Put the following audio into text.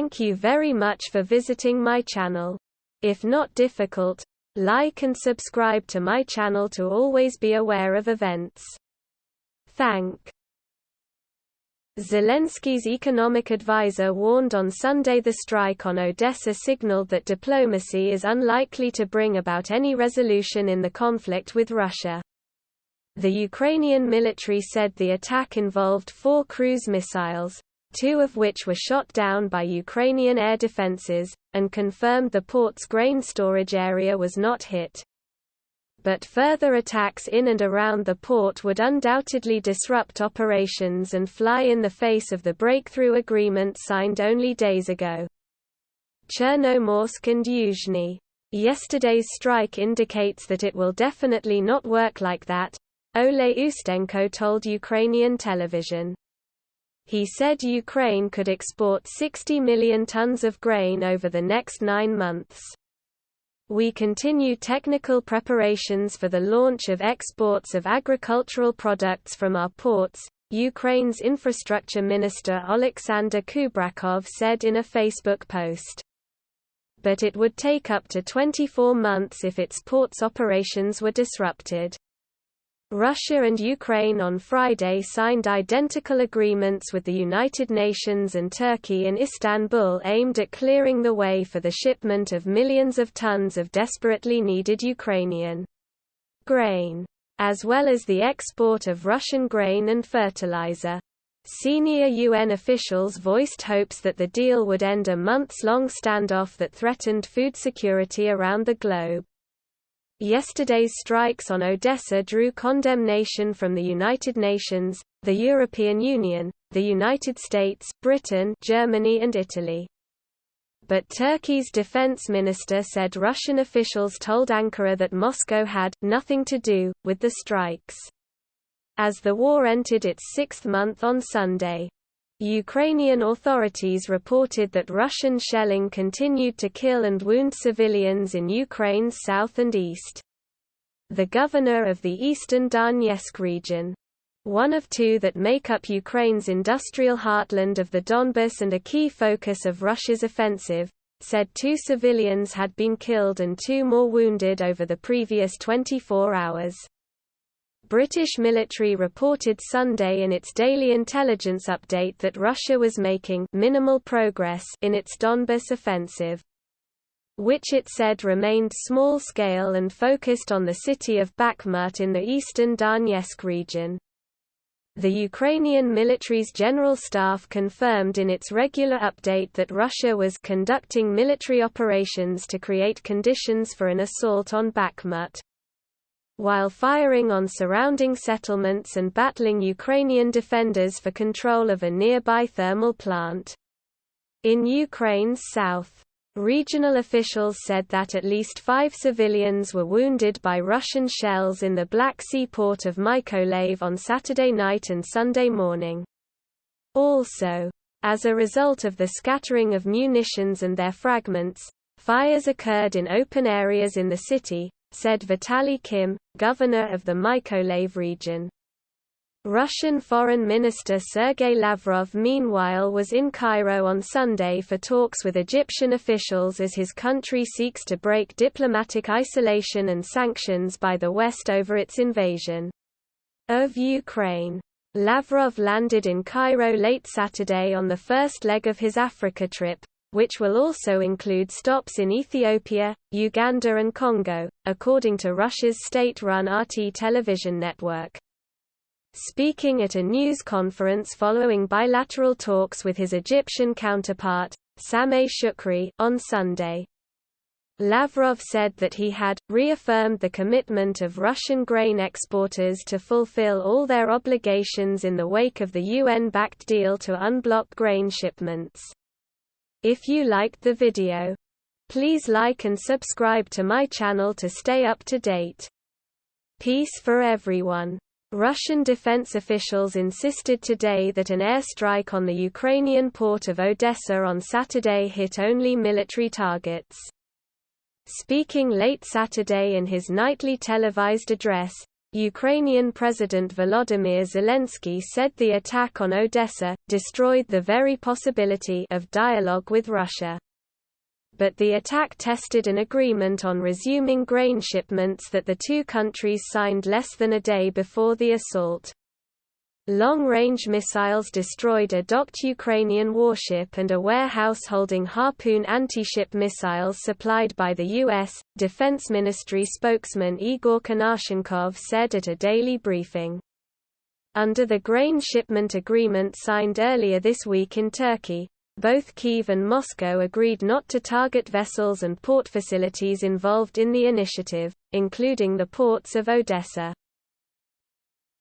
Thank you very much for visiting my channel. If not difficult, like and subscribe to my channel to always be aware of events. Thank. Zelensky's economic advisor warned on Sunday the strike on Odesa signaled that diplomacy is unlikely to bring about any resolution in the conflict with Russia. The Ukrainian military said the attack involved 4 cruise missiles, 2 of which were shot down by Ukrainian air defenses, and confirmed the port's grain storage area was not hit. But further attacks in and around the port would undoubtedly disrupt operations and fly in the face of the breakthrough agreement signed only days ago. Chernomorsk and Yuzhny. Yesterday's strike indicates that it will definitely not work like that, Ole Ustenko told Ukrainian television. He said Ukraine could export 60 million tons of grain over the next 9 months. We continue technical preparations for the launch of exports of agricultural products from our ports, Ukraine's infrastructure minister Oleksandr Kubrakov said in a Facebook post. But it would take up to 24 months if its ports' operations were disrupted. Russia and Ukraine on Friday signed identical agreements with the United Nations and Turkey in Istanbul aimed at clearing the way for the shipment of millions of tons of desperately needed Ukrainian grain, as well as the export of Russian grain and fertilizer. Senior UN officials voiced hopes that the deal would end a months-long standoff that threatened food security around the globe. Yesterday's strikes on Odesa drew condemnation from the United Nations, the European Union, the United States, Britain, Germany and Italy. But Turkey's defense minister said Russian officials told Ankara that Moscow had nothing to do with the strikes. As the war entered its 6th month on Sunday, Ukrainian authorities reported that Russian shelling continued to kill and wound civilians in Ukraine's south and east. The governor of the eastern Donetsk region, one of 2 that make up Ukraine's industrial heartland of the Donbas and a key focus of Russia's offensive, said 2 civilians had been killed and 2 more wounded over the previous 24 hours. British military reported Sunday in its daily intelligence update that Russia was making minimal progress in its Donbas offensive, which it said remained small-scale and focused on the city of Bakhmut in the eastern Donetsk region. The Ukrainian military's general staff confirmed in its regular update that Russia was conducting military operations to create conditions for an assault on Bakhmut, while firing on surrounding settlements and battling Ukrainian defenders for control of a nearby thermal plant. In Ukraine's south, regional officials said that at least 5 civilians were wounded by Russian shells in the Black Sea port of Mykolaiv on Saturday night and Sunday morning. Also, as a result of the scattering of munitions and their fragments, fires occurred in open areas in the city, said Vitaly Kim, governor of the Mykolaiv region. Russian Foreign Minister Sergei Lavrov meanwhile was in Cairo on Sunday for talks with Egyptian officials as his country seeks to break diplomatic isolation and sanctions by the West over its invasion of Ukraine. Lavrov landed in Cairo late Saturday on the first leg of his Africa trip, which will also include stops in Ethiopia, Uganda and Congo, according to Russia's state-run RT television network. Speaking at a news conference following bilateral talks with his Egyptian counterpart, Sameh Shukri, on Sunday, Lavrov said that he had reaffirmed the commitment of Russian grain exporters to fulfill all their obligations in the wake of the UN-backed deal to unblock grain shipments. If you liked the video, please like and subscribe to my channel to stay up to date. Peace for everyone. Russian defense officials insisted today that an airstrike on the Ukrainian port of Odesa on Saturday hit only military targets. Speaking late Saturday in his nightly televised address, Ukrainian President Volodymyr Zelensky said the attack on Odesa destroyed the very possibility of dialogue with Russia. But the attack tested an agreement on resuming grain shipments that the two countries signed less than a day before the assault. Long-range missiles destroyed a docked Ukrainian warship and a warehouse holding Harpoon anti-ship missiles supplied by the U.S., Defense Ministry spokesman Igor Konashenkov said at a daily briefing. Under the grain shipment agreement signed earlier this week in Turkey, both Kyiv and Moscow agreed not to target vessels and port facilities involved in the initiative, including the ports of Odesa.